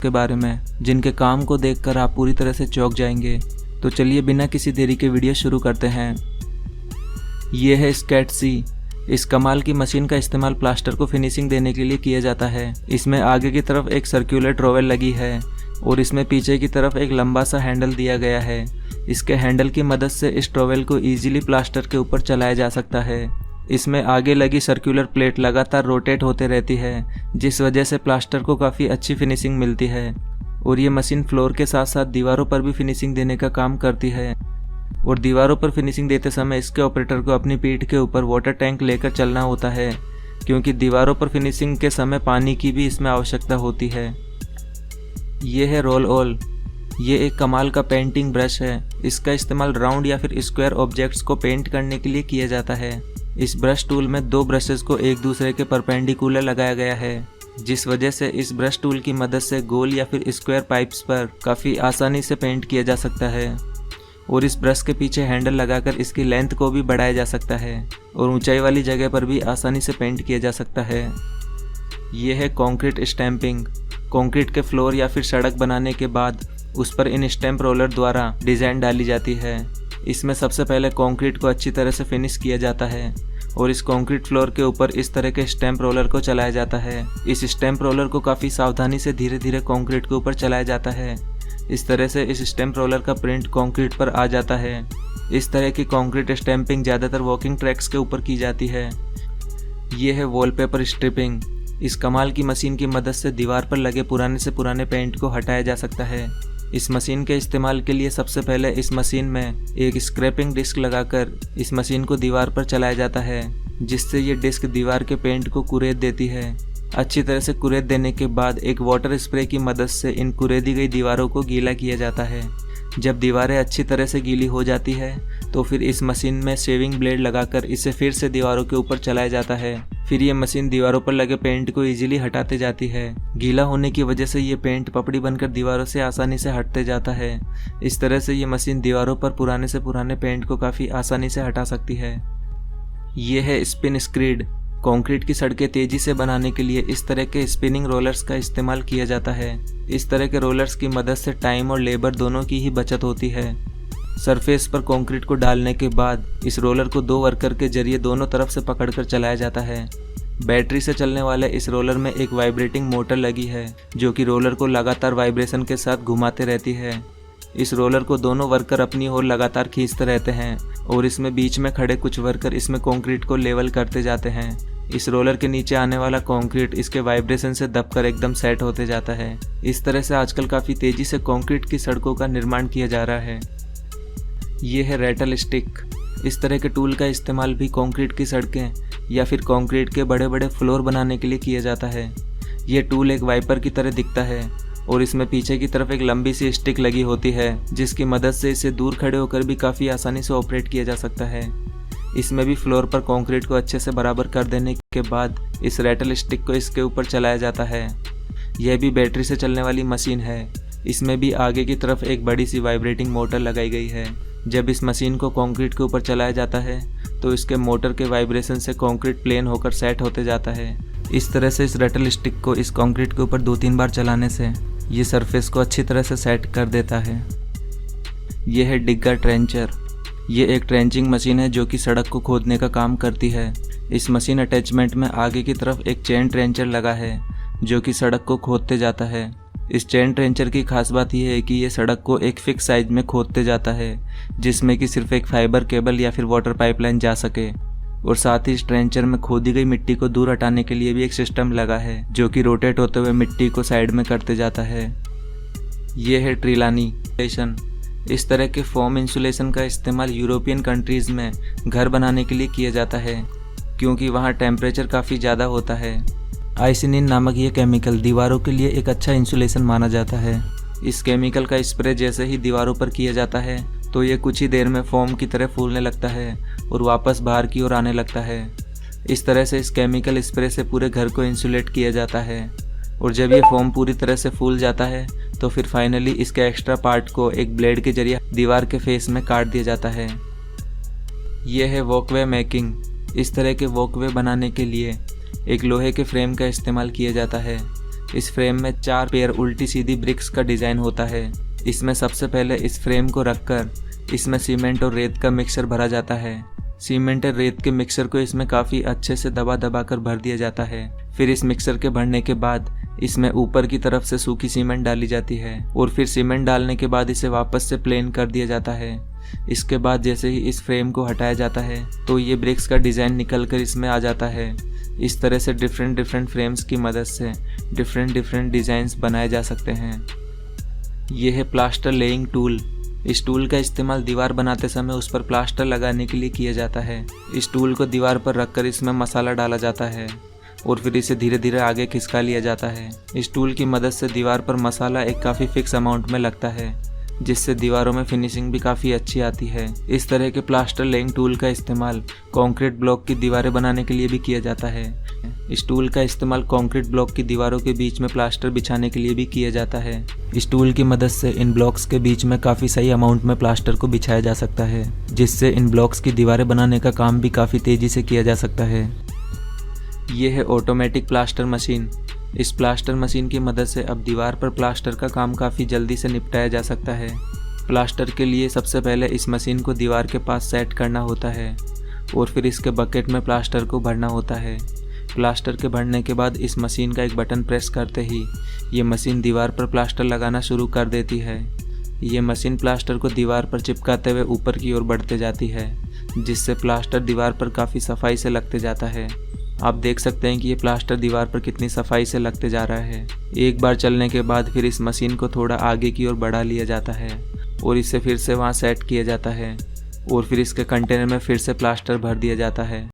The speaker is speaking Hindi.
के बारे में जिनके काम को देखकर आप पूरी तरह से चौंक जाएंगे। तो चलिए बिना किसी देरी के वीडियो शुरू करते हैं। ये है स्केटसी। इस कमाल की मशीन का इस्तेमाल प्लास्टर को फिनिशिंग देने के लिए किया जाता है। इसमें आगे की तरफ एक सर्कुलर ट्रॉवेल लगी है और इसमें पीछे की तरफ एक लंबा सा हैंडल दिया गया है। इसके हैंडल की मदद से इस ट्रॉवेल को इजीली प्लास्टर के ऊपर चलाया जा सकता है। इसमें आगे लगी सर्कुलर प्लेट लगातार रोटेट होते रहती है, जिस वजह से प्लास्टर को काफ़ी अच्छी फिनिशिंग मिलती है। और ये मशीन फ्लोर के साथ साथ दीवारों पर भी फिनिशिंग देने का काम करती है। और दीवारों पर फिनिशिंग देते समय इसके ऑपरेटर को अपनी पीठ के ऊपर वाटर टैंक लेकर चलना होता है, क्योंकि दीवारों पर फिनिशिंग के समय पानी की भी इसमें आवश्यकता होती है। ये है रोल ऑल। ये एक कमाल का पेंटिंग ब्रश है। इसका इस्तेमाल राउंड या फिर स्क्वायर ऑब्जेक्ट्स को पेंट करने के लिए किया जाता है। इस ब्रश टूल में दो ब्रशेस को एक दूसरे के परपेंडिकुलर लगाया गया है, जिस वजह से इस ब्रश टूल की मदद से गोल या फिर स्क्वायर पाइप्स पर काफ़ी आसानी से पेंट किया जा सकता है। और इस ब्रश के पीछे हैंडल लगाकर इसकी लेंथ को भी बढ़ाया जा सकता है और ऊंचाई वाली जगह पर भी आसानी से पेंट किया जा सकता है। ये है कंक्रीट स्टैंपिंग। कंक्रीट के फ्लोर या फिर सड़क बनाने के बाद उस पर इन स्टैंप रोलर द्वारा डिज़ाइन डाली जाती है। इसमें सबसे पहले कंक्रीट को अच्छी तरह से फिनिश किया जाता है और इस कंक्रीट फ्लोर के ऊपर इस तरह के स्टैंप रोलर को चलाया जाता है। इस स्टैंप रोलर को काफ़ी सावधानी से धीरे धीरे कंक्रीट के ऊपर चलाया जाता है। इस तरह से इस स्टैंप रोलर का प्रिंट कंक्रीट पर आ जाता है। इस तरह की कंक्रीट स्टैंपिंग ज़्यादातर वॉकिंग ट्रैक्स के ऊपर की जाती है। ये है वॉलपेपर स्ट्रिपिंग। इस कमाल की मशीन की मदद से दीवार पर लगे पुराने से पुराने पेंट को हटाया जा सकता है। इस मशीन के इस्तेमाल के लिए सबसे पहले इस मशीन में एक स्क्रैपिंग डिस्क लगाकर इस मशीन को दीवार पर चलाया जाता है, जिससे ये डिस्क दीवार के पेंट को कुरेद देती है। अच्छी तरह से कुरेद देने के बाद एक वाटर स्प्रे की मदद से इन कुरेदी गई दीवारों को गीला किया जाता है। जब दीवारें अच्छी तरह से गीली हो जाती है तो फिर इस मशीन में शेविंग ब्लेड लगाकर इसे फिर से दीवारों के ऊपर चलाया जाता है। फिर ये मशीन दीवारों पर लगे पेंट को इजीली हटाते जाती है। गीला होने की वजह से ये पेंट पपड़ी बनकर दीवारों से आसानी से हटते जाता है। इस तरह से ये मशीन दीवारों पर पुराने से पुराने पेंट को काफ़ी आसानी से हटा सकती है। ये है स्पिन स्क्रीड। कंक्रीट की सड़कें तेजी से बनाने के लिए इस तरह के स्पिनिंग रोलर्स का इस्तेमाल किया जाता है। इस तरह के रोलर्स की मदद से टाइम और लेबर दोनों की ही बचत होती है। सरफेस पर कंक्रीट को डालने के बाद इस रोलर को दो वर्कर के जरिए दोनों तरफ से पकड़कर चलाया जाता है। बैटरी से चलने वाले इस रोलर में एक वाइब्रेटिंग मोटर लगी है, जो कि रोलर को लगातार वाइब्रेशन के साथ घुमाते रहती है। इस रोलर को दोनों वर्कर अपनी ओर लगातार खींचते रहते हैं और इसमें बीच में खड़े कुछ वर्कर इसमें कंक्रीट को लेवल करते जाते हैं। इस रोलर के नीचे आने वाला कंक्रीट इसके वाइब्रेशन से दबकर एकदम सेट होते जाता है। इस तरह से आजकल काफ़ी तेज़ी से कंक्रीट की सड़कों का निर्माण किया जा रहा है। ये है रेटल स्टिक। इस तरह के टूल का इस्तेमाल भी कंक्रीट की सड़कें या फिर कंक्रीट के बड़े बड़े फ्लोर बनाने के लिए किया जाता है। ये टूल एक वाइपर की तरह दिखता है और इसमें पीछे की तरफ एक लंबी सी स्टिक लगी होती है, जिसकी मदद से इसे दूर खड़े होकर भी काफ़ी आसानी से ऑपरेट किया जा सकता है। इसमें भी फ्लोर पर कंक्रीट को अच्छे से बराबर कर देने के बाद इस रेटल स्टिक को इसके ऊपर चलाया जाता है। यह भी बैटरी से चलने वाली मशीन है। इसमें भी आगे की तरफ एक बड़ी सी वाइब्रेटिंग मोटर लगाई गई है। जब इस मशीन को कंक्रीट के ऊपर चलाया जाता है तो इसके मोटर के वाइब्रेशन से कंक्रीट प्लेन होकर सेट होते जाता है। इस तरह से इस रेटल स्टिक को इस कंक्रीट के ऊपर 2-3 बार चलाने से ये सरफेस को अच्छी तरह से सेट कर देता है। यह है डिगर ट्रेंचर। ये एक ट्रेंचिंग मशीन है जो कि सड़क को खोदने का काम करती है। इस मशीन अटैचमेंट में आगे की तरफ एक चेन ट्रेंचर लगा है, जो कि सड़क को खोदते जाता है। इस चेन ट्रेंचर की खास बात यह है कि ये सड़क को एक फिक्स साइज में खोदते जाता है, जिसमें कि सिर्फ एक फाइबर केबल या फिर वाटर पाइपलाइन जा सके। और साथ ही इस ट्रेंचर में खोदी गई मिट्टी को दूर हटाने के लिए भी एक सिस्टम लगा है, जो कि रोटेट होते हुए मिट्टी को साइड में करते जाता है। ये है ट्रिलानी इंसुलेशन। इस तरह के फोम इंसुलेशन का इस्तेमाल यूरोपियन कंट्रीज़ में घर बनाने के लिए किया जाता है, क्योंकि वहाँ टेम्परेचर काफ़ी ज़्यादा होता है। आइसिनिन नामक ये केमिकल दीवारों के लिए एक अच्छा इंसुलेशन माना जाता है। इस केमिकल का स्प्रे जैसे ही दीवारों पर किया जाता है तो ये कुछ ही देर में फोम की तरह फूलने लगता है और वापस बाहर की ओर आने लगता है। इस तरह से इस केमिकल स्प्रे से पूरे घर को इंसुलेट किया जाता है और जब ये फोम पूरी तरह से फूल जाता है तो फिर फाइनली इसके एक्स्ट्रा पार्ट को एक ब्लेड के जरिए दीवार के फेस में काट दिया जाता है। यह है वॉकवे मेकिंग। इस तरह के वॉकवे बनाने के लिए एक लोहे के फ्रेम का इस्तेमाल किया जाता है। इस फ्रेम में 4 पेयर उल्टी सीधी ब्रिक्स का डिज़ाइन होता है। इसमें सबसे पहले इस फ्रेम को रखकर इसमें सीमेंट और रेत का मिक्सचर भरा जाता है। सीमेंट और रेत के मिक्सचर को इसमें काफ़ी अच्छे से दबा दबा कर भर दिया जाता है। फिर इस मिक्सचर के भरने के बाद इसमें ऊपर की तरफ से सूखी सीमेंट डाली जाती है और फिर सीमेंट डालने के बाद इसे वापस से प्लेन कर दिया जाता है। इसके बाद जैसे ही इस फ्रेम को हटाया जाता है तो ये ब्रिक्स का डिज़ाइन निकल कर इसमें आ जाता है। इस तरह से डिफरेंट फ्रेम्स की मदद से डिफरेंट डिज़ाइंस बनाए जा सकते हैं। यह है प्लास्टर लेइंग टूल। इस टूल का इस्तेमाल दीवार बनाते समय उस पर प्लास्टर लगाने के लिए किया जाता है। इस टूल को दीवार पर रखकर इसमें मसाला डाला जाता है और फिर इसे धीरे धीरे आगे खिसका लिया जाता है। इस टूल की मदद से दीवार पर मसाला एक काफ़ी फिक्स अमाउंट में लगता है, जिससे दीवारों में फिनिशिंग भी काफ़ी अच्छी आती है। इस तरह के प्लास्टर लेइंग टूल का इस्तेमाल कंक्रीट ब्लॉक की दीवारें बनाने के लिए भी किया जाता है। इस टूल का इस्तेमाल कंक्रीट ब्लॉक की दीवारों के बीच में प्लास्टर बिछाने के लिए भी किया जाता है। इस टूल की मदद से इन ब्लॉक्स के बीच में काफ़ी सही अमाउंट में प्लास्टर को बिछाया जा सकता है, जिससे इन ब्लॉक्स की दीवारें बनाने का काम भी काफ़ी तेज़ी से किया जा सकता है। ये है ऑटोमेटिक प्लास्टर मशीन। इस प्लास्टर मशीन की मदद से अब दीवार पर प्लास्टर का काम काफ़ी जल्दी से निपटाया जा सकता है। प्लास्टर के लिए सबसे पहले इस मशीन को दीवार के पास सेट करना होता है और फिर इसके बकेट में प्लास्टर को भरना होता है। प्लास्टर के भरने के बाद इस मशीन का एक बटन प्रेस करते ही ये मशीन दीवार पर प्लास्टर लगाना शुरू कर देती है। ये मशीन प्लास्टर को दीवार पर चिपकाते हुए ऊपर की ओर बढ़ते जाती है, जिससे प्लास्टर दीवार पर काफ़ी सफाई से लगते जाता है। आप देख सकते हैं कि ये प्लास्टर दीवार पर कितनी सफाई से लगते जा रहा है। एक बार चलने के बाद फिर इस मशीन को थोड़ा आगे की ओर बढ़ा लिया जाता है और इसे फिर से वहाँ सेट किया जाता है और फिर इसके कंटेनर में फिर से प्लास्टर भर दिया जाता है।